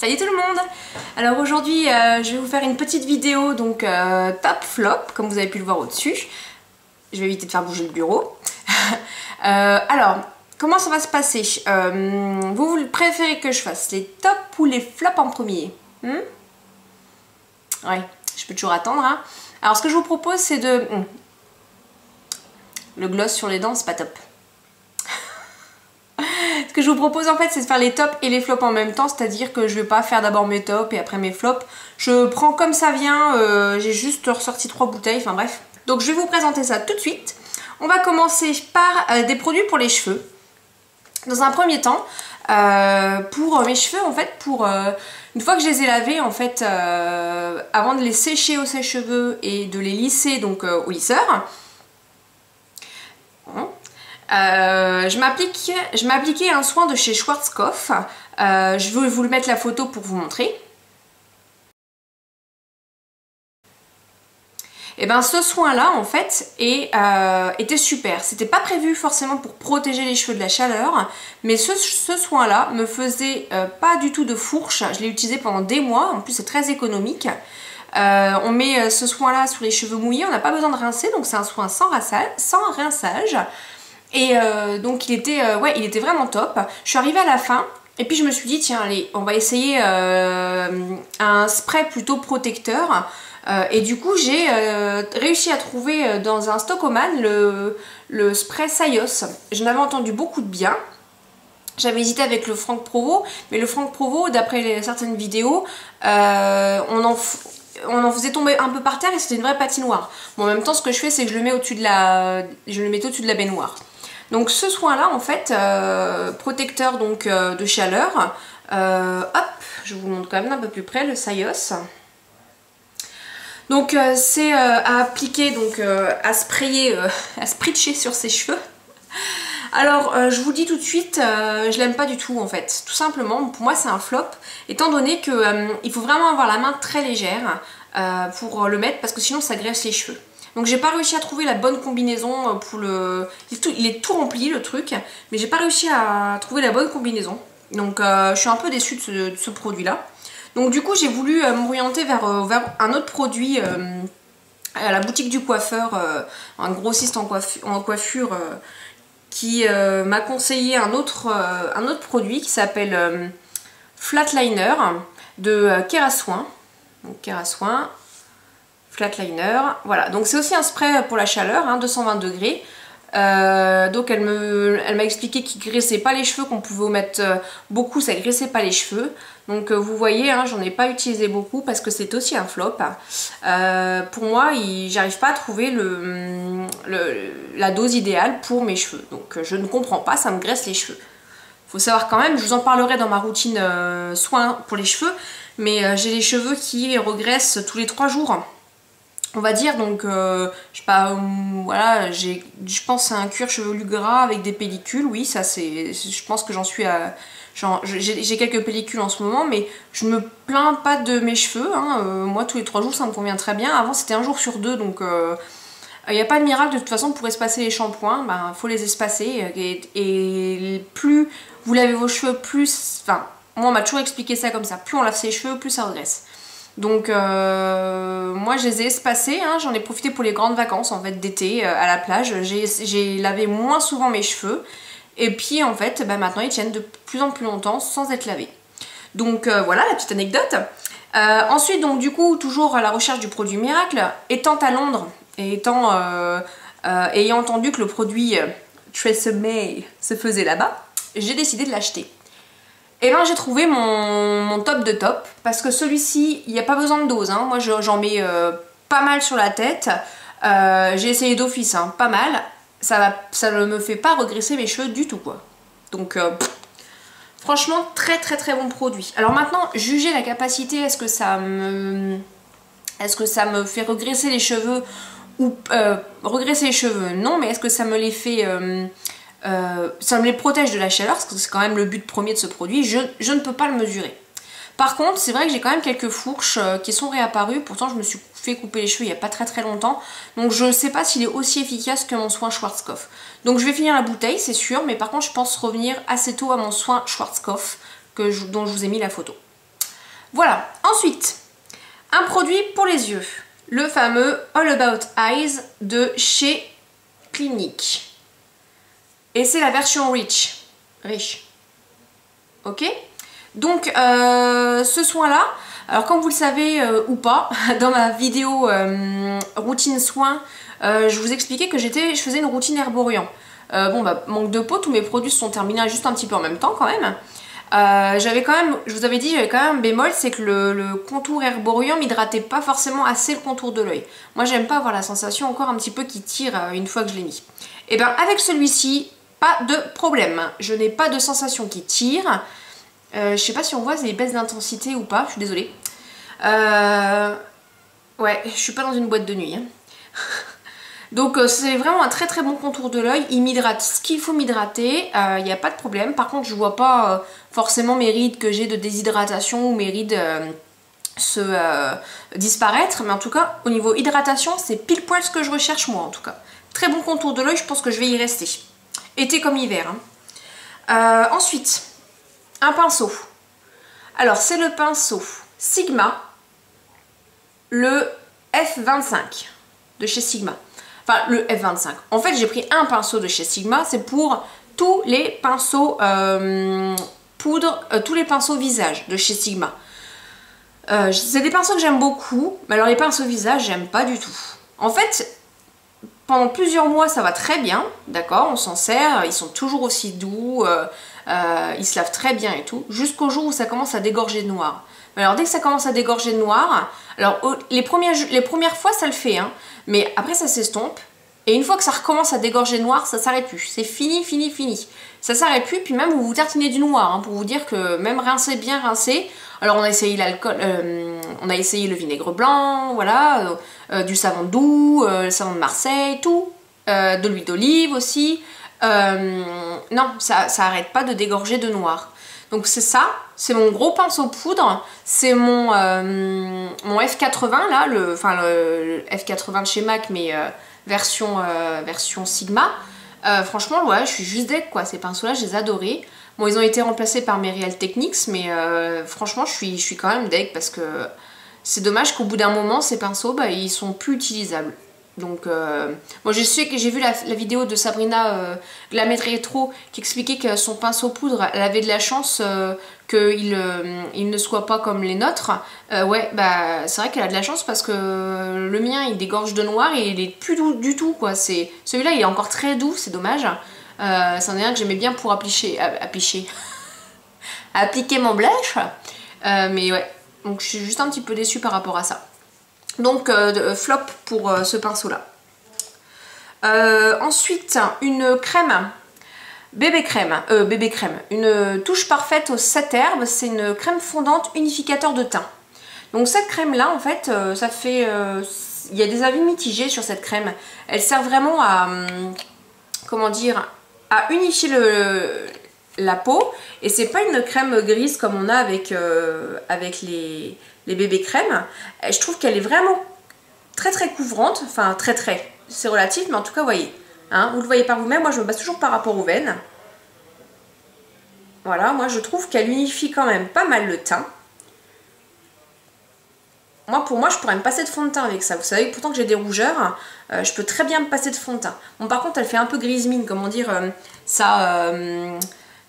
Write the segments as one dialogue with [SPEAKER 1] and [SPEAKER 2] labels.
[SPEAKER 1] Salut tout le monde! Alors aujourd'hui je vais vous faire une petite vidéo donc top flop comme vous avez pu le voir au-dessus. Je vais éviter de faire bouger le bureau. Alors comment ça va se passer? Vous préférez que je fasse les tops ou les flops en premier? Ouais, je peux toujours attendre hein. Alors ce que je vous propose c'est de... Le gloss sur les dents c'est pas top. Ce que je vous propose en fait c'est de faire les tops et les flops en même temps, c'est-à-dire que je vais pas faire d'abord mes tops et après mes flops. Je prends comme ça vient, j'ai juste ressorti 3 bouteilles, enfin bref. Donc je vais vous présenter ça tout de suite. On va commencer par des produits pour les cheveux. Dans un premier temps, pour mes cheveux en fait, une fois que je les ai lavés en fait, avant de les sécher au sèche-cheveux et de les lisser donc au lisseur, je m'appliquais un soin de chez Schwarzkopf. Je vais vous mettre la photo pour vous montrer. Et ben ce soin là en fait était super. C'était pas prévu forcément pour protéger les cheveux de la chaleur, mais ce soin là me faisait pas du tout de fourche. Je l'ai utilisé pendant des mois, en plus c'est très économique. On met ce soin là sur les cheveux mouillés, on n'a pas besoin de rincer, donc c'est un soin sans rinçage. Et donc il était vraiment top. Je suis arrivée à la fin et puis je me suis dit tiens allez on va essayer un spray plutôt protecteur. Et du coup j'ai réussi à trouver dans un Stocoman le spray Sayos. J'en avais entendu beaucoup de bien. J'avais hésité avec le Franck Provo, mais le Franck Provo d'après certaines vidéos on en faisait tomber un peu par terre et c'était une vraie patinoire. Bon, en même temps ce que je fais c'est que je le mets au-dessus de la baignoire. Donc ce soin là en fait, protecteur donc de chaleur, hop, je vous montre quand même d'un peu plus près le Sayos. Donc c'est à appliquer, donc à sprayer, à spritcher sur ses cheveux. Alors je vous dis tout de suite, je l'aime pas du tout en fait, tout simplement, pour moi c'est un flop, étant donné que il faut vraiment avoir la main très légère pour le mettre parce que sinon ça graisse les cheveux. Donc j'ai pas réussi à trouver la bonne combinaison pour le... Il est tout rempli le truc, mais j'ai pas réussi à trouver la bonne combinaison. Donc je suis un peu déçue de ce produit là. Donc du coup j'ai voulu m'orienter vers un autre produit à la boutique du coiffeur, un grossiste en coiffure qui m'a conseillé un autre produit qui s'appelle Flatliner de Kerasoin. Donc Kerasoin. Flatliner, voilà, donc c'est aussi un spray pour la chaleur, hein, 220 degrés. Donc elle m'a expliqué qu'il graissait pas les cheveux, qu'on pouvait en mettre beaucoup, ça graissait pas les cheveux. Donc vous voyez, hein, j'en ai pas utilisé beaucoup parce que c'est aussi un flop. Pour moi, j'arrive pas à trouver la dose idéale pour mes cheveux. Donc je ne comprends pas, ça me graisse les cheveux. Faut savoir quand même, je vous en parlerai dans ma routine soin pour les cheveux, mais j'ai les cheveux qui regraissent tous les 3 jours. On va dire, donc je sais pas, voilà, je pense à un cuir chevelu gras avec des pellicules, oui, ça c'est, je pense que j'en suis à, j'ai quelques pellicules en ce moment, mais je me plains pas de mes cheveux, hein, moi tous les 3 jours ça me convient très bien, avant c'était 1 jour sur 2, donc il n'y a pas de miracle, de toute façon pour espacer les shampoings, ben, faut les espacer, et plus vous lavez vos cheveux, plus, enfin, moi on m'a toujours expliqué ça comme ça, plus on lave ses cheveux, plus ça regresse. Donc moi je les ai espacés, hein, j'en ai profité pour les grandes vacances en fait d'été à la plage, j'ai lavé moins souvent mes cheveux et puis en fait bah, maintenant ils tiennent de plus en plus longtemps sans être lavés. Donc voilà la petite anecdote. Ensuite donc du coup toujours à la recherche du produit miracle, étant à Londres et ayant entendu que le produit Tresemme se faisait là-bas, j'ai décidé de l'acheter. Et ben j'ai trouvé mon top de top, parce que celui-ci, il n'y a pas besoin de dose, hein. Moi j'en mets pas mal sur la tête, j'ai essayé d'office, hein, pas mal, ça ne me fait pas regresser mes cheveux du tout quoi. Donc franchement très bon produit. Alors maintenant, jugez la capacité, est-ce que ça me fait regresser les cheveux ou regresser les cheveux, non, mais est-ce que ça me les fait... ça me les protège de la chaleur, parce que c'est quand même le but premier de ce produit, je ne peux pas le mesurer. Par contre, c'est vrai que j'ai quand même quelques fourches qui sont réapparues, pourtant je me suis fait couper les cheveux il n'y a pas très longtemps, donc je ne sais pas s'il est aussi efficace que mon soin Schwarzkopf. Donc je vais finir la bouteille, c'est sûr, mais par contre je pense revenir assez tôt à mon soin Schwarzkopf, dont je vous ai mis la photo. Voilà, ensuite, un produit pour les yeux. Le fameux All About Eyes de chez Clinique. Et c'est la version Rich. Ok? Donc, ce soin-là, alors comme vous le savez ou pas, dans ma vidéo routine soins, je vous expliquais que je faisais une routine herborian. Bon, bah, manque de peau, tous mes produits se sont terminés juste un petit peu en même temps quand même. J'avais quand même, je vous avais dit, j'avais quand même un bémol, c'est que le contour herborian m'hydratait pas forcément assez le contour de l'œil. Moi j'aime pas avoir la sensation encore un petit peu qui tire une fois que je l'ai mis. Et bien avec celui-ci, pas de problème. Je n'ai pas de sensation qui tire. Je sais pas si on voit les baisses d'intensité ou pas, je suis désolée. Ouais, je suis pas dans une boîte de nuit. Hein. Donc c'est vraiment un très très bon contour de l'œil, il m'hydrate ce qu'il faut m'hydrater, il n'y a pas de problème. Par contre je vois pas forcément mes rides que j'ai de déshydratation ou mes rides disparaître, mais en tout cas au niveau hydratation c'est pile poil ce que je recherche moi en tout cas. Très bon contour de l'œil, je pense que je vais y rester, été comme hiver. Hein. Ensuite, un pinceau. Alors c'est le pinceau Sigma, le F25 de chez Sigma. Enfin, le F25. En fait, j'ai pris un pinceau de chez Sigma. C'est pour tous les pinceaux poudre, tous les pinceaux visage de chez Sigma. C'est des pinceaux que j'aime beaucoup. Mais alors, les pinceaux visage, j'aime pas du tout. En fait, pendant plusieurs mois, ça va très bien. D'accord, on s'en sert. Ils sont toujours aussi doux. Ils se lavent très bien et tout. Jusqu'au jour où ça commence à dégorger de noir. Alors, dès que ça commence à dégorger de noir, alors les premières fois, ça le fait. Hein. Mais après ça s'estompe et une fois que ça recommence à dégorger noir, ça s'arrête plus. C'est fini, fini, fini. Ça s'arrête plus, puis même vous vous tartinez du noir, hein, pour vous dire que même rincé, bien rincé. Alors on a essayé l'alcool, on a essayé le vinaigre blanc, voilà, du savon doux, le savon de Marseille, tout, de l'huile d'olive aussi. Non, ça arrête pas de dégorger de noir. Donc c'est ça, c'est mon gros pinceau poudre, c'est mon F80 là, le F80 de chez MAC mais version Sigma. Franchement ouais, je suis juste deg quoi, ces pinceaux là je les adorais. Bon ils ont été remplacés par mes Real Techniques mais franchement je suis quand même deg parce que c'est dommage qu'au bout d'un moment ces pinceaux bah, ils sont plus utilisables. Donc, moi je sais que j'ai vu la vidéo de Sabrina Glamet Retro qui expliquait que son pinceau poudre, elle avait de la chance qu'il ne soit pas comme les nôtres. Ouais, bah c'est vrai qu'elle a de la chance parce que le mien il dégorge de noir et il est plus doux du tout quoi. Celui-là il est encore très doux, c'est dommage. C'en est un que j'aimais bien pour appliquer mon blush. Mais ouais, donc je suis juste un petit peu déçue par rapport à ça. Donc flop pour ce pinceau là. Ensuite une crème, bébé crème, une touche parfaite aux 7 herbes. C'est une crème fondante unificateur de teint. Donc cette crème là en fait ça fait, il y a des avis mitigés sur cette crème. Elle sert vraiment à, comment dire, à unifier la peau. Et c'est pas une crème grise comme on a avec les bébés crèmes. Je trouve qu'elle est vraiment très très couvrante, enfin très c'est relatif mais en tout cas vous voyez, hein, vous le voyez par vous-même, moi je me base toujours par rapport aux veines. Voilà, moi je trouve qu'elle unifie quand même pas mal le teint. Pour moi je pourrais me passer de fond de teint avec ça, vous savez pourtant que j'ai des rougeurs, je peux très bien me passer de fond de teint. Bon par contre elle fait un peu grise mine, comment dire, ça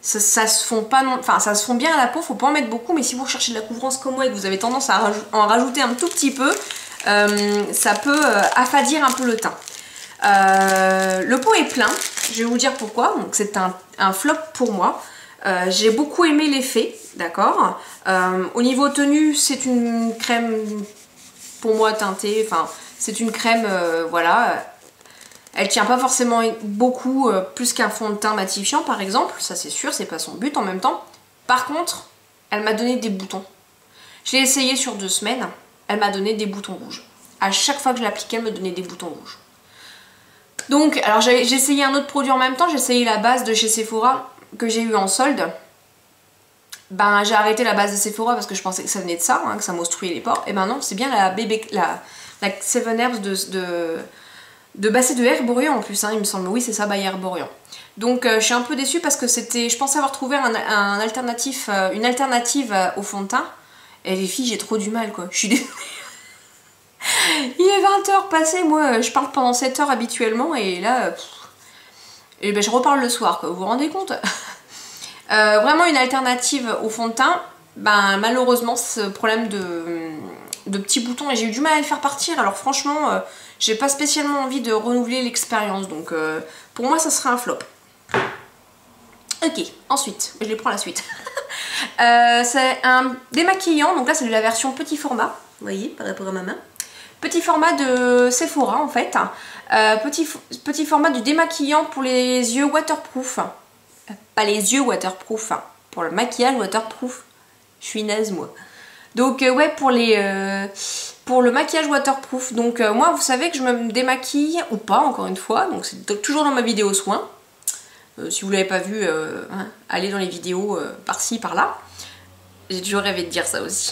[SPEAKER 1] se fond pas non, enfin ça se fond bien à la peau, faut pas en mettre beaucoup, mais si vous recherchez de la couvrance comme moi et que vous avez tendance à en rajouter un tout petit peu, ça peut affadir un peu le teint. Le pot est plein, je vais vous dire pourquoi, donc c'est un flop pour moi. J'ai beaucoup aimé l'effet, d'accord. Au niveau tenue, c'est une crème pour moi teintée, enfin c'est une crème, voilà. Elle tient pas forcément beaucoup plus qu'un fond de teint matifiant par exemple, ça c'est sûr, c'est pas son but en même temps. Par contre, elle m'a donné des boutons. Je l'ai essayé sur 2 semaines, elle m'a donné des boutons rouges. À chaque fois que je l'appliquais, elle me donnait des boutons rouges. Donc, alors j'ai essayé un autre produit en même temps, j'ai essayé la base de chez Sephora que j'ai eu en solde. Ben j'ai arrêté la base de Sephora parce que je pensais que ça venait de ça, hein, que ça m'obstruait les pores. Et ben non, c'est bien la 7 Herbs de Basset de Herborian en plus, hein, il me semble. Oui, c'est ça, by Herborian. Donc je suis un peu déçue parce que je pensais avoir trouvé une alternative au fond de teint. Et les filles, j'ai trop du mal quoi. Je suis désolée. Il est 20h passé, moi je parle pendant 7 heures habituellement et là et ben, je reparle le soir quoi, vous vous rendez compte? Vraiment une alternative au fond de teint, ben, malheureusement ce problème de petits boutons et j'ai eu du mal à les faire partir, alors franchement j'ai pas spécialement envie de renouveler l'expérience donc pour moi ça serait un flop. Ok, ensuite, je les prends la suite. C'est un démaquillant, donc là c'est de la version petit format, vous voyez par rapport à ma main. Petit format de Sephora en fait, petit format du démaquillant pour les yeux waterproof, pas les yeux waterproof, pour le maquillage waterproof, je suis naze moi. Donc ouais pour le maquillage waterproof, donc moi vous savez que je me démaquille ou pas encore une fois, donc c'est toujours dans ma vidéo soin, si vous l'avez pas vu, hein, allez dans les vidéos par-ci par-là, j'ai toujours rêvé de dire ça aussi.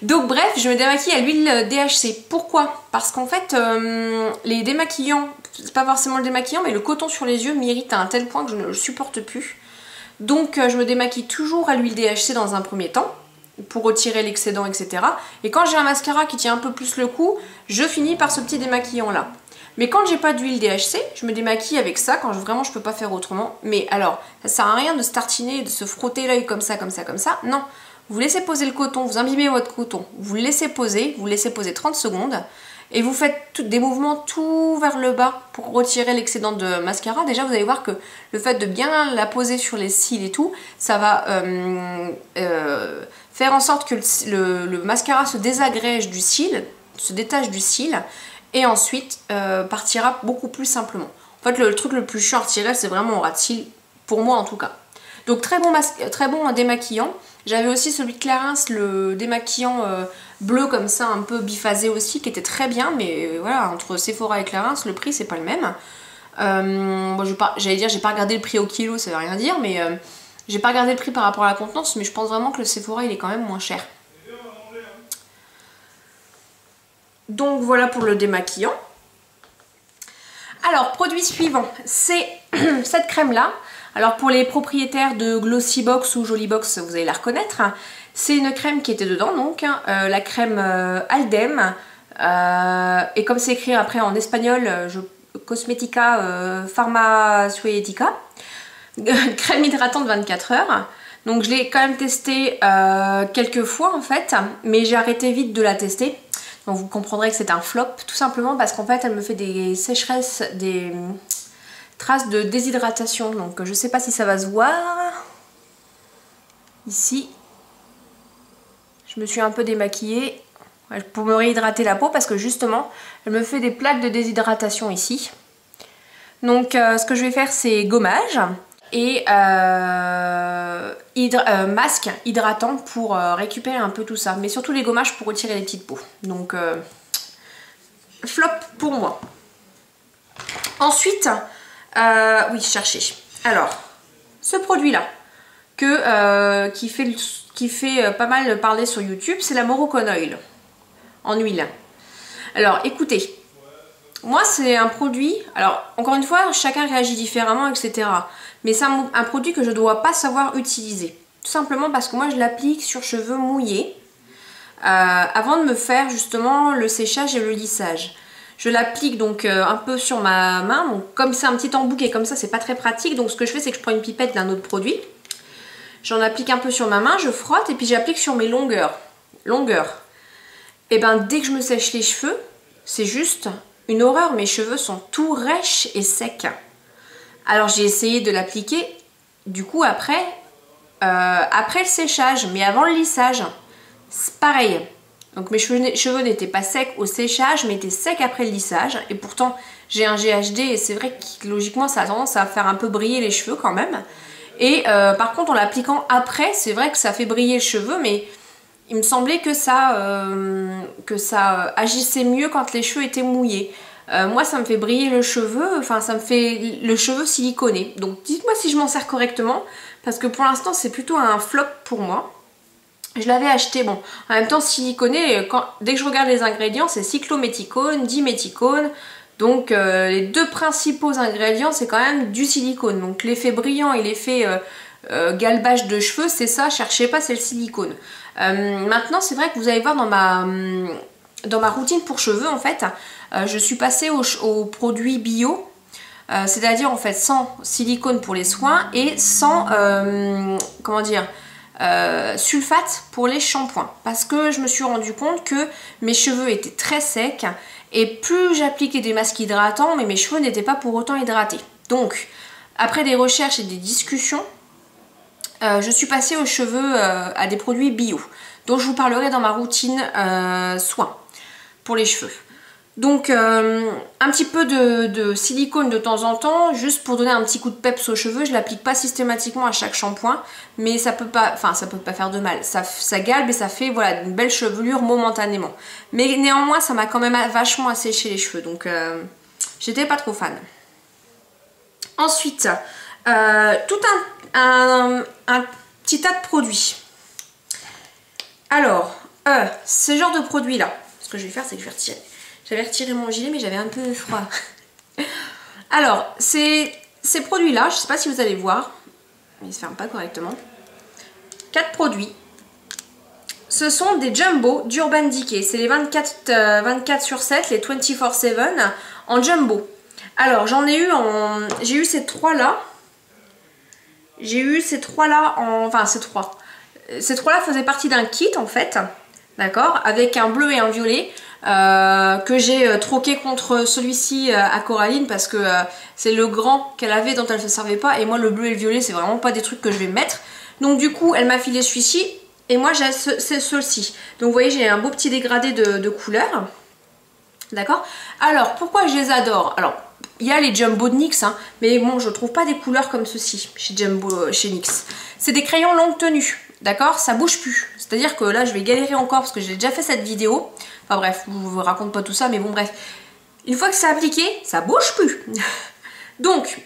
[SPEAKER 1] Donc bref, je me démaquille à l'huile DHC. Pourquoi? Parce qu'en fait, les démaquillants, c'est pas forcément le démaquillant, mais le coton sur les yeux m'irrite à un tel point que je ne le supporte plus. Donc je me démaquille toujours à l'huile DHC dans un premier temps, pour retirer l'excédent, etc. Et quand j'ai un mascara qui tient un peu plus le coup, je finis par ce petit démaquillant là. Mais quand j'ai pas d'huile DHC, je me démaquille avec ça, quand vraiment je peux pas faire autrement. Mais alors, ça sert à rien de se tartiner, de se frotter l'œil comme ça, non. Vous laissez poser le coton, vous imbibez votre coton, vous le laissez poser, 30 secondes et vous faites des mouvements tout vers le bas pour retirer l'excédent de mascara. Déjà vous allez voir que le fait de bien la poser sur les cils et tout, ça va faire en sorte que le mascara se désagrège du cil, se détache du cil et ensuite partira beaucoup plus simplement. En fait le truc le plus chiant à retirer c'est vraiment au ras de cils, pour moi en tout cas. Donc très bon démaquillant. J'avais aussi celui de Clarins, le démaquillant bleu comme ça, un peu biphasé aussi, qui était très bien, mais voilà, entre Sephora et Clarins, le prix c'est pas le même. Bon, j'allais dire, j'ai pas regardé le prix au kilo, ça veut rien dire, mais j'ai pas regardé le prix par rapport à la contenance, mais je pense vraiment que le Sephora il est quand même moins cher. Donc voilà pour le démaquillant. Alors, produit suivant, c'est cette crème là. Alors pour les propriétaires de Glossybox ou Jollybox, vous allez la reconnaître. C'est une crème qui était dedans donc, la crème Aldem. Et comme c'est écrit après en espagnol, Cosmetica Pharmaceutica. Crème hydratante 24 heures. Donc je l'ai quand même testée quelques fois en fait, mais j'ai arrêté vite de la tester. Donc vous comprendrez que c'est un flop, tout simplement parce qu'en fait elle me fait des sécheresses, des traces de déshydratation, donc je sais pas si ça va se voir. Ici, je me suis un peu démaquillée pour me réhydrater la peau parce que justement, elle me fait des plaques de déshydratation ici. Donc ce que je vais faire c'est gommage et masque hydratant pour récupérer un peu tout ça, mais surtout les gommages pour retirer les petites peaux. Donc flop pour moi. Ensuite, oui, chercher. Alors, ce produit-là, qui fait pas mal parler sur YouTube, c'est la Moroccan Oil, en huile. Alors, écoutez, moi c'est un produit, alors encore une fois, chacun réagit différemment, etc. Mais c'est un produit que je ne dois pas savoir utiliser. Tout simplement parce que moi je l'applique sur cheveux mouillés, avant de me faire justement le séchage et le lissage. Je l'applique donc un peu sur ma main, donc comme c'est un petit embout et comme ça c'est pas très pratique, donc ce que je fais c'est que je prends une pipette d'un autre produit, j'en applique un peu sur ma main, je frotte et puis j'applique sur mes longueurs. Et ben dès que je me sèche les cheveux, c'est juste une horreur, mes cheveux sont tout rêches et secs. Alors j'ai essayé de l'appliquer du coup après le séchage, mais avant le lissage, c'est pareil. Donc mes cheveux n'étaient pas secs au séchage, mais étaient secs après le lissage. Et pourtant, j'ai un GHD et c'est vrai que logiquement, ça a tendance à faire un peu briller les cheveux quand même. Et par contre, en l'appliquant après, c'est vrai que ça fait briller les cheveux, mais il me semblait que ça agissait mieux quand les cheveux étaient mouillés. Moi, ça me fait briller le cheveu, enfin ça me fait le cheveu siliconé. Donc dites-moi si je m'en sers correctement, parce que pour l'instant, c'est plutôt un flop pour moi. Je l'avais acheté, bon, en même temps siliconé, dès que je regarde les ingrédients, c'est cyclométhicone, diméthicone, donc les deux principaux ingrédients, c'est quand même du silicone. Donc l'effet brillant et l'effet galbage de cheveux, c'est ça, cherchez pas, c'est le silicone. Maintenant, c'est vrai que vous allez voir dans ma routine pour cheveux, en fait, je suis passée aux produits bio, c'est-à-dire en fait sans silicone pour les soins et sans, comment dire, sulfate pour les shampoings. Parce que je me suis rendu compte que mes cheveux étaient très secs et plus j'appliquais des masques hydratants, mais mes cheveux n'étaient pas pour autant hydratés. Donc, après des recherches et des discussions, je suis passée aux cheveux à des produits bio, dont je vous parlerai dans ma routine soins pour les cheveux. Donc un petit peu de silicone de temps en temps, juste pour donner un petit coup de peps aux cheveux. Je l'applique pas systématiquement à chaque shampoing, mais ça peut pas faire de mal. Ça galbe et ça fait voilà une belle chevelure momentanément. Mais néanmoins, ça m'a quand même vachement asséché les cheveux, donc j'étais pas trop fan. Ensuite, tout un petit tas de produits. Alors, ce genre de produits là, ce que je vais faire, c'est que je vais retirer. J'avais retiré mon gilet, mais j'avais un peu froid. Alors, ces produits-là, je ne sais pas si vous allez voir, mais ils ne se ferment pas correctement. 4 produits. Ce sont des jumbo d'Urban Decay. C'est les 24/7, les 24/7 en jumbo. Alors, j'ai eu ces 3-là. J'ai eu ces 3-là en... Enfin, ces 3. Ces 3-là faisaient partie d'un kit, en fait. D'accord, avec un bleu et un violet que j'ai troqué contre celui-ci à Coraline parce que c'est le grand qu'elle avait dont elle ne se servait pas, et moi le bleu et le violet c'est vraiment pas des trucs que je vais mettre. Donc du coup elle m'a filé celui-ci et moi j'ai ceci. Donc vous voyez, j'ai un beau petit dégradé de couleurs. D'accord. Alors pourquoi je les adore? Alors il y a les jumbo de NYX, hein, mais bon, je trouve pas des couleurs comme ceci chez NYX. C'est des crayons longue tenue. D'accord, ça bouge plus. C'est-à-dire que là, je vais galérer encore parce que j'ai déjà fait cette vidéo. Enfin bref, je vous raconte pas tout ça, mais bon bref. Une fois que c'est appliqué, ça bouge plus. Donc,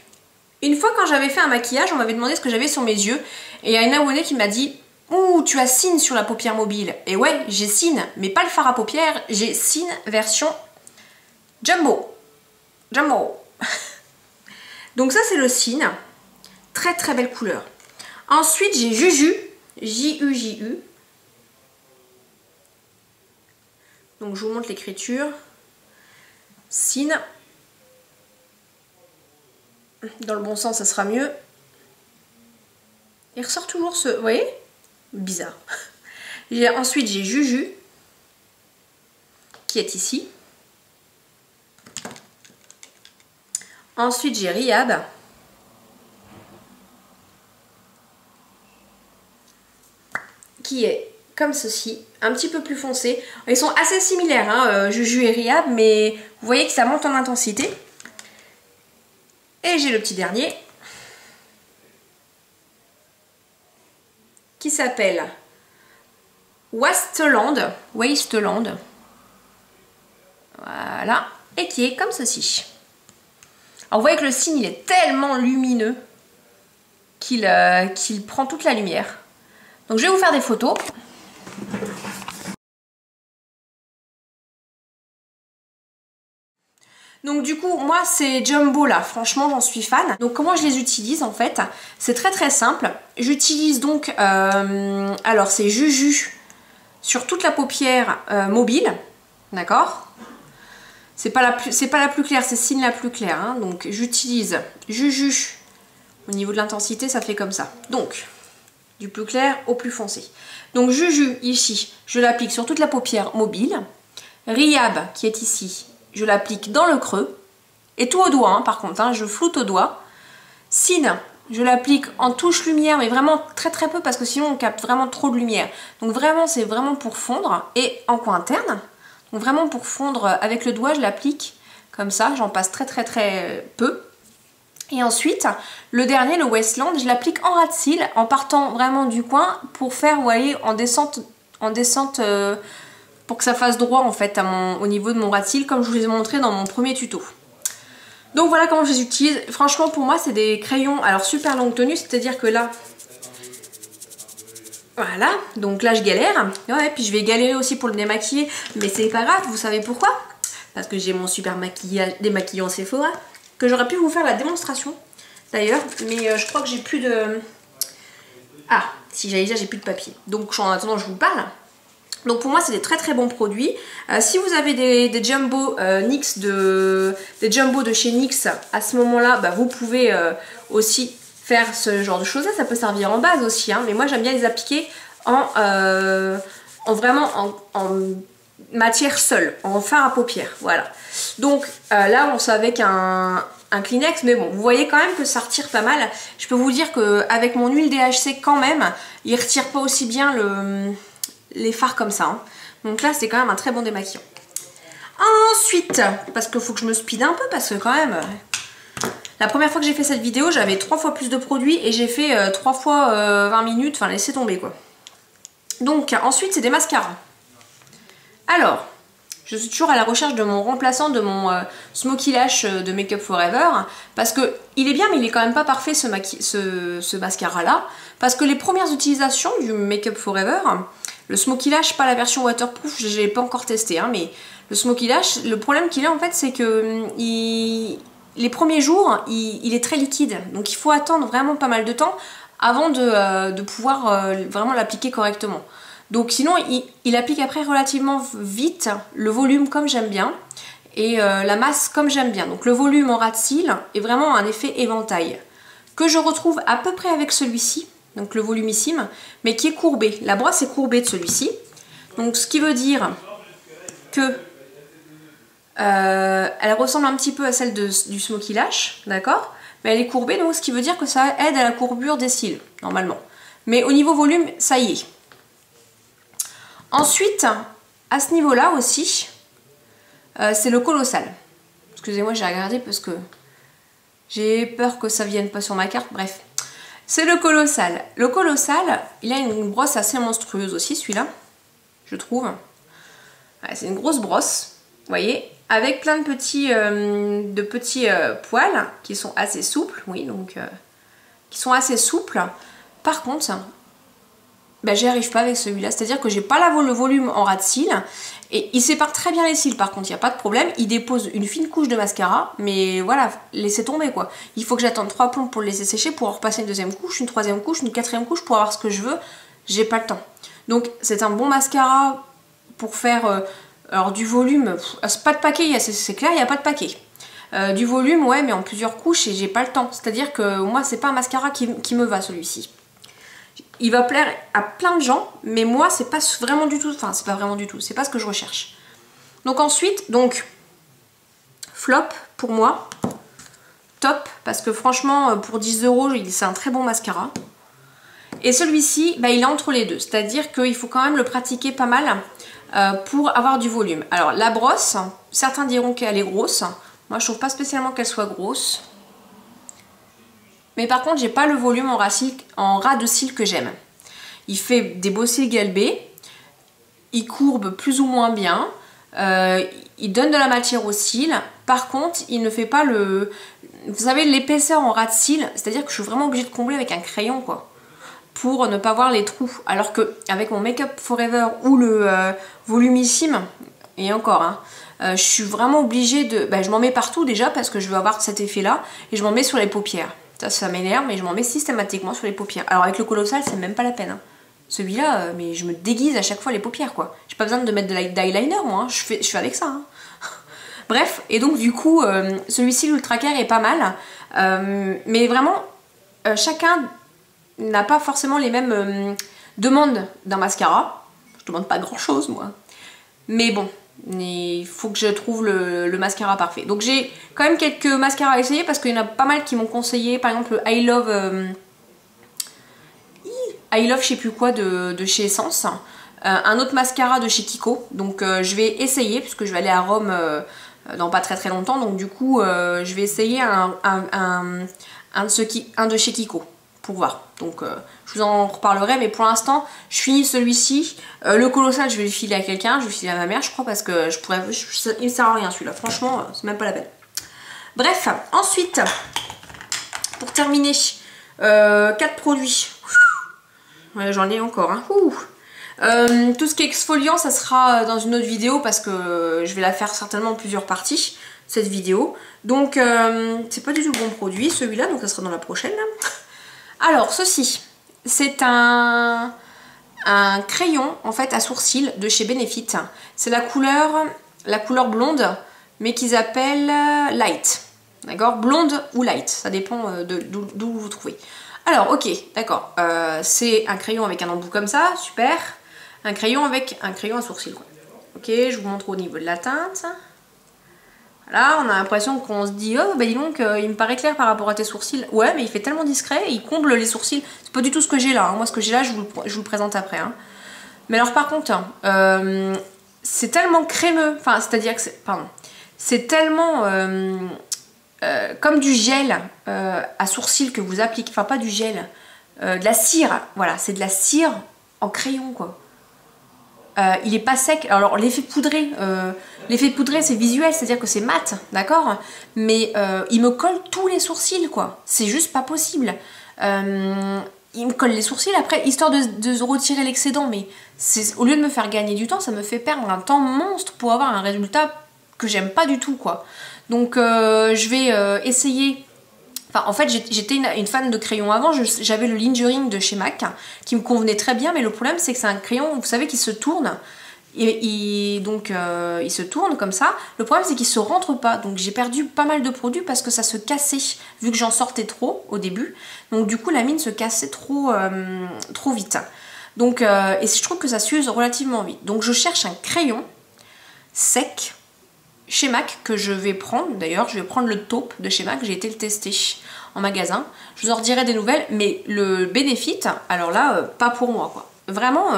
[SPEAKER 1] une fois quand j'avais fait un maquillage, on m'avait demandé ce que j'avais sur mes yeux. Et il y a une abonnée qui m'a dit « Ouh, tu as Cine sur la paupière mobile ». Et ouais, j'ai Cine, mais pas le fard à paupières. J'ai Cine version Jumbo. Jumbo. Donc ça, c'est le Cine. Très très belle couleur. Ensuite, j'ai Juju. J-U-J-U. Donc je vous montre l'écriture. Cine. Dans le bon sens, ça sera mieux. Il ressort toujours ce... Vous voyez? Bizarre. Ensuite, j'ai Juju. Qui est ici. Ensuite, j'ai Rihab. Qui est comme ceci, un petit peu plus foncé. Ils sont assez similaires, hein, Juju et Rihab, mais vous voyez que ça monte en intensité. Et j'ai le petit dernier, qui s'appelle Wasteland. Voilà, et qui est comme ceci. Alors vous voyez que le Cine, il est tellement lumineux qu'il prend toute la lumière. Donc je vais vous faire des photos. Donc du coup, moi ces jumbo là, franchement j'en suis fan. Donc comment je les utilise en fait? C'est très très simple. J'utilise donc, alors c'est Juju sur toute la paupière mobile. D'accord? C'est pas la plus claire, c'est Cine la plus claire. Hein. Donc j'utilise Juju. Au niveau de l'intensité, ça fait comme ça. Donc... du plus clair au plus foncé. Donc Juju ici, je l'applique sur toute la paupière mobile. Rihab qui est ici, je l'applique dans le creux. Et tout au doigt, hein, par contre, hein, je floute au doigt. Cine, je l'applique en touche lumière, mais vraiment très très peu parce que sinon on capte vraiment trop de lumière. Donc vraiment, c'est vraiment pour fondre. Et en coin interne, donc vraiment pour fondre avec le doigt, je l'applique comme ça. J'en passe très très très peu. Et ensuite, le dernier, le Wasteland, je l'applique en ras de cils, en partant vraiment du coin pour faire, vous voyez, en descente pour que ça fasse droit en fait au niveau de mon ras de cils, comme je vous les ai montré dans mon premier tuto. Donc voilà comment je les utilise. Franchement, pour moi, c'est des crayons, alors super longue tenue, c'est-à-dire que là, voilà, donc là je galère. Ouais, puis je vais galérer aussi pour le démaquiller, mais c'est pas grave, vous savez pourquoi? Parce que j'ai mon super maquillage démaquillant Sephora, que j'aurais pu vous faire la démonstration d'ailleurs, mais je crois que j'ai plus de Ah, si j'allais dire j'ai plus de papier. Donc en attendant je vous parle. Donc pour moi c'est des très très bons produits. Si vous avez des jumbo NYX des jumbo de chez NYX, à ce moment-là, bah, vous pouvez aussi faire ce genre de choses là. Ça peut servir en base aussi, hein, mais moi j'aime bien les appliquer vraiment en matière seule, en fard à paupières. Voilà. Donc là on s'est avec un Kleenex, mais bon, vous voyez quand même que ça retire pas mal. Je peux vous dire qu'avec mon huile DHC quand même, il retire pas aussi bien les fards comme ça. Hein. Donc là, c'est quand même un très bon démaquillant. Ensuite, parce qu'il faut que je me speed un peu, parce que quand même, la première fois que j'ai fait cette vidéo, j'avais 3 fois plus de produits et j'ai fait 3 fois 20 minutes, enfin laissez tomber quoi. Donc ensuite, c'est des mascaras. Alors, je suis toujours à la recherche de mon remplaçant de mon Smoky Lash de Make Up Forever, parce que il est bien, mais il est quand même pas parfait ce mascara là, parce que les premières utilisations du Make Up Forever, le Smoky Lash, pas la version waterproof, je l'ai pas encore testé, hein, mais le Smoky Lash, le problème qu'il a en fait, c'est que les premiers jours, il est très liquide, donc il faut attendre vraiment pas mal de temps avant de pouvoir vraiment l'appliquer correctement. Donc sinon, il applique après relativement vite le volume comme j'aime bien et la masse comme j'aime bien. Donc le volume en ras de cils est vraiment un effet éventail que je retrouve à peu près avec celui-ci, donc le volumissime, mais qui est courbé. La brosse est courbée de celui-ci, donc ce qui veut dire que elle ressemble un petit peu à celle du Smoky Lash, d'accord? Mais elle est courbée, donc ce qui veut dire que ça aide à la courbure des cils, normalement. Mais au niveau volume, ça y est. Ensuite, à ce niveau-là aussi, c'est le Colossal. Excusez-moi, j'ai regardé parce que j'ai peur que ça vienne pas sur ma carte. Bref, c'est le Colossal. Le Colossal, il a une brosse assez monstrueuse aussi, celui-là, je trouve. Ouais, c'est une grosse brosse, vous voyez, avec plein de petits poils qui sont assez souples, oui, donc qui sont assez souples. Par contre, ben, j'y arrive pas avec celui-là, c'est-à-dire que j'ai pas le volume en ras de cils et il sépare très bien les cils. Par contre, il n'y a pas de problème, il dépose une fine couche de mascara, mais voilà, laissez tomber quoi. Il faut que j'attende 3 plombs pour le laisser sécher, pour en repasser une deuxième couche, une troisième couche, une quatrième couche pour avoir ce que je veux. J'ai pas le temps. Donc c'est un bon mascara pour faire alors du volume, c'est pas de paquet, c'est clair, il n'y a pas de paquet. Du volume, ouais, mais en plusieurs couches et j'ai pas le temps. C'est-à-dire que moi, c'est pas un mascara qui me va celui-ci. Il va plaire à plein de gens, mais moi, c'est pas vraiment du tout, enfin, c'est pas vraiment du tout, c'est pas ce que je recherche. Donc ensuite, flop pour moi, top, parce que franchement, pour 10 €, c'est un très bon mascara. Et celui-ci, bah, il est entre les deux, c'est-à-dire qu'il faut quand même le pratiquer pas mal pour avoir du volume. Alors la brosse, certains diront qu'elle est grosse, moi je trouve pas spécialement qu'elle soit grosse. Mais par contre, j'ai pas le volume en ras de cils que j'aime. Il fait des beaux cils galbés, il courbe plus ou moins bien, il donne de la matière aux cils. Par contre, il ne fait pas vous savez, l'épaisseur en ras de cils, c'est-à-dire que je suis vraiment obligée de combler avec un crayon, quoi, pour ne pas voir les trous. Alors que avec mon Make Up Forever ou le volumissime, et encore, hein, je suis vraiment obligée de... Bah, je m'en mets partout déjà parce que je veux avoir cet effet-là, et je m'en mets sur les paupières. Ça m'énerve, mais je m'en mets systématiquement sur les paupières. Alors avec le Colossal, c'est même pas la peine. Hein. Celui-là, mais je me déguise à chaque fois les paupières, quoi. J'ai pas besoin de mettre de l'eyeliner, moi. Hein. Je fais avec ça. Hein. Bref, et donc du coup, celui-ci, l'Ultra Care, est pas mal. Mais vraiment, chacun n'a pas forcément les mêmes demandes d'un mascara. Je demande pas grand-chose, moi. Mais bon, il faut que je trouve le mascara parfait. Donc j'ai quand même quelques mascaras à essayer parce qu'il y en a pas mal qui m'ont conseillé. Par exemple le I Love je sais plus quoi de chez Essence. Un autre mascara de chez Kiko. Donc je vais essayer puisque je vais aller à Rome dans pas très longtemps. Donc du coup je vais essayer un de chez Kiko pour voir. Donc je vous en reparlerai, mais pour l'instant je finis celui-ci. Le Colossal, je vais le filer à quelqu'un, je vais le filer à ma mère, je crois, parce que il me sert à rien celui-là, franchement, c'est même pas la peine. Bref, ensuite, pour terminer, 4 produits. Ouais, j'en ai encore, hein. Tout ce qui est exfoliant, ça sera dans une autre vidéo parce que je vais la faire certainement en plusieurs parties, cette vidéo. Donc, c'est pas du tout le bon produit, celui-là, donc ça sera dans la prochaine. Alors, ceci, c'est un crayon en fait à sourcils de chez Benefit. C'est la couleur blonde, mais qu'ils appellent light. D'accord? Blonde ou light, ça dépend d'où vous trouvez. Alors, ok, d'accord. C'est un crayon avec un embout comme ça, super. Un crayon avec un crayon à sourcils, quoi. Ok, je vous montre au niveau de la teinte. Voilà, on a l'impression qu'on se dit, oh bah dis donc, il me paraît clair par rapport à tes sourcils. Ouais, mais il fait tellement discret, il comble les sourcils. C'est pas du tout ce que j'ai là, hein. Moi ce que j'ai là, je vous le présente après. Hein. Mais alors par contre, c'est tellement crémeux, enfin c'est-à-dire que c'est tellement comme du gel à sourcils que vous appliquez, enfin pas du gel, de la cire, voilà, c'est de la cire en crayon quoi. Il est pas sec. Alors l'effet poudré c'est visuel, c'est-à-dire que c'est mat, d'accord. Mais il me colle tous les sourcils, quoi. C'est juste pas possible. Il me colle les sourcils après, histoire de retirer l'excédent. Mais au lieu de me faire gagner du temps, ça me fait perdre un temps monstre pour avoir un résultat que j'aime pas du tout, quoi. Donc je vais essayer. Enfin, en fait, j'étais une fan de crayon avant. J'avais le Lingering de chez MAC qui me convenait très bien, mais le problème c'est que c'est un crayon, vous savez, qui se tourne. Il se tourne comme ça. Le problème c'est qu'il se rentre pas. Donc j'ai perdu pas mal de produits parce que ça se cassait, vu que j'en sortais trop au début. Donc du coup la mine se cassait trop vite. Donc, et je trouve que ça s'use relativement vite. Donc je cherche un crayon sec chez MAC que je vais prendre. D'ailleurs, je vais prendre le taupe de chez MAC. J'ai été le tester en magasin. Je vous en redirai des nouvelles. Mais le Benefit, alors là, pas pour moi, quoi. Vraiment,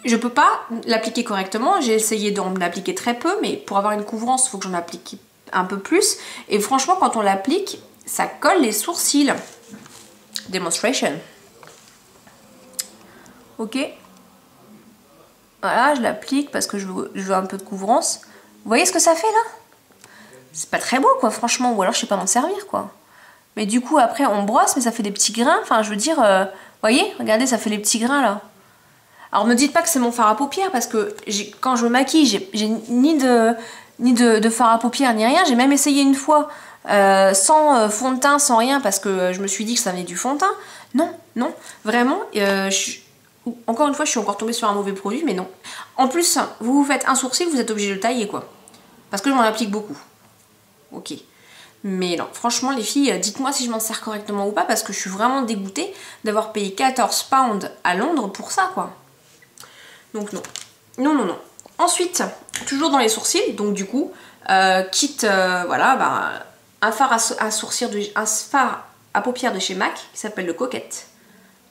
[SPEAKER 1] je peux pas l'appliquer correctement. J'ai essayé d'en l'appliquer très peu, mais pour avoir une couvrance, il faut que j'en applique un peu plus. Et franchement, quand on l'applique, ça colle les sourcils. Demonstration. Ok. Voilà, je l'applique parce que je veux un peu de couvrance. Vous voyez ce que ça fait là? C'est pas très beau quoi, franchement, ou alors je sais pas m'en servir quoi. Mais du coup après on brosse, mais ça fait des petits grains, enfin je veux dire, vous voyez, regardez, ça fait les petits grains là. Alors me dites pas que c'est mon fard à paupières parce que quand je me maquille, j'ai ni de fard à paupières ni rien. J'ai même essayé une fois sans fond de teint, sans rien, parce que je me suis dit que ça venait du fond de teint. Non, non, vraiment, encore une fois, je suis encore tombée sur un mauvais produit, mais non. En plus, vous faites un sourcil, vous êtes obligé de le tailler, quoi. Parce que je m'en applique beaucoup. Ok. Mais non, franchement, les filles, dites-moi si je m'en sers correctement ou pas, parce que je suis vraiment dégoûtée d'avoir payé 14 pounds à Londres pour ça, quoi. Donc non. Non, non, non. Ensuite, toujours dans les sourcils, donc du coup, quitte, voilà, bah, un fard un fard à paupières de chez MAC, qui s'appelle le Coquette.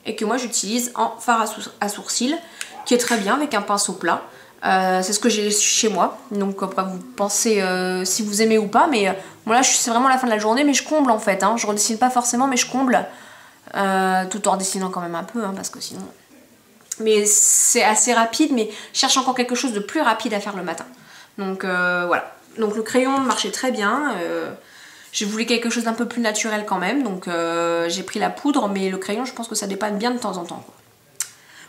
[SPEAKER 1] Et que moi j'utilise en fard à sourcils, qui est très bien avec un pinceau plat. C'est ce que j'ai chez moi, donc après vous pensez si vous aimez ou pas, mais bon là c'est vraiment la fin de la journée, mais je comble en fait, hein. Je redessine pas forcément, mais je comble, tout en redessinant quand même un peu, hein, parce que sinon... Mais c'est assez rapide, mais je cherche encore quelque chose de plus rapide à faire le matin. Donc voilà, donc le crayon marchait très bien. Je voulais quelque chose d'un peu plus naturel quand même, donc j'ai pris la poudre, mais le crayon je pense que ça dépanne bien de temps en temps, quoi.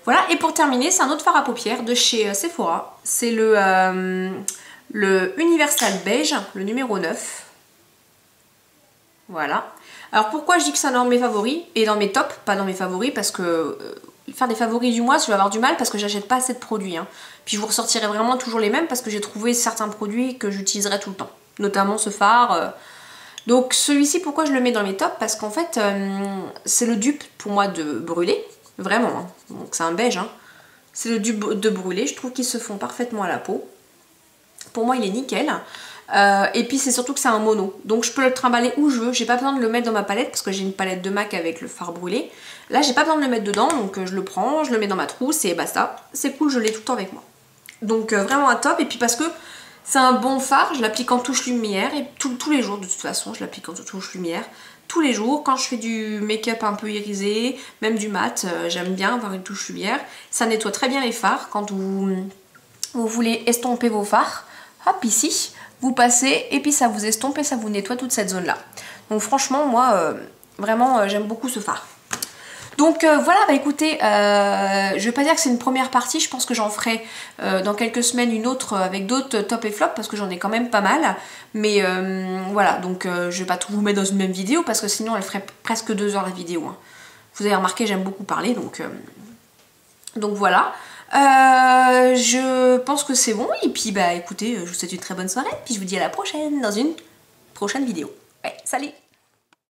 [SPEAKER 1] Voilà, et pour terminer, c'est un autre fard à paupières de chez Sephora. C'est le Universal Beige, le numéro 9. Voilà. Alors pourquoi je dis que c'est dans mes favoris, et dans mes tops, pas dans mes favoris, parce que faire des favoris du mois, je vais avoir du mal parce que j'achète pas assez de produits. Hein. Puis je vous ressortirai vraiment toujours les mêmes parce que j'ai trouvé certains produits que j'utiliserai tout le temps. Notamment ce fard... Donc celui-ci, pourquoi je le mets dans mes tops? Parce qu'en fait, c'est le dupe pour moi de Brûlé, vraiment, hein. Donc c'est un beige, hein. C'est le dupe de Brûlé, je trouve qu'ils se font parfaitement à la peau. Pour moi, il est nickel. Et puis c'est surtout que c'est un mono, donc je peux le trimballer où je veux, j'ai pas besoin de le mettre dans ma palette parce que j'ai une palette de MAC avec le fard brûlé. Là, j'ai pas besoin de le mettre dedans, donc je le prends, je le mets dans ma trousse et basta. C'est cool, je l'ai tout le temps avec moi. Donc vraiment un top, et puis parce que c'est un bon fard, je l'applique en touche lumière, et tous les jours de toute façon, je l'applique en touche lumière. Tous les jours, quand je fais du make-up un peu irisé, même du mat, j'aime bien avoir une touche lumière. Ça nettoie très bien les fards quand vous voulez estomper vos fards. Hop, ici, vous passez, et puis ça vous estompe et ça vous nettoie toute cette zone-là. Donc franchement, moi, vraiment, j'aime beaucoup ce fard. Donc voilà, bah écoutez, je vais pas dire que c'est une première partie, je pense que j'en ferai dans quelques semaines une autre avec d'autres top et flop parce que j'en ai quand même pas mal. Mais voilà, donc je vais pas tout vous mettre dans une même vidéo parce que sinon elle ferait presque 2 heures la vidéo. Hein. Vous avez remarqué, j'aime beaucoup parler, donc voilà. Je pense que c'est bon, et puis bah écoutez, je vous souhaite une très bonne soirée, puis je vous dis à la prochaine, dans une prochaine vidéo. Ouais, salut!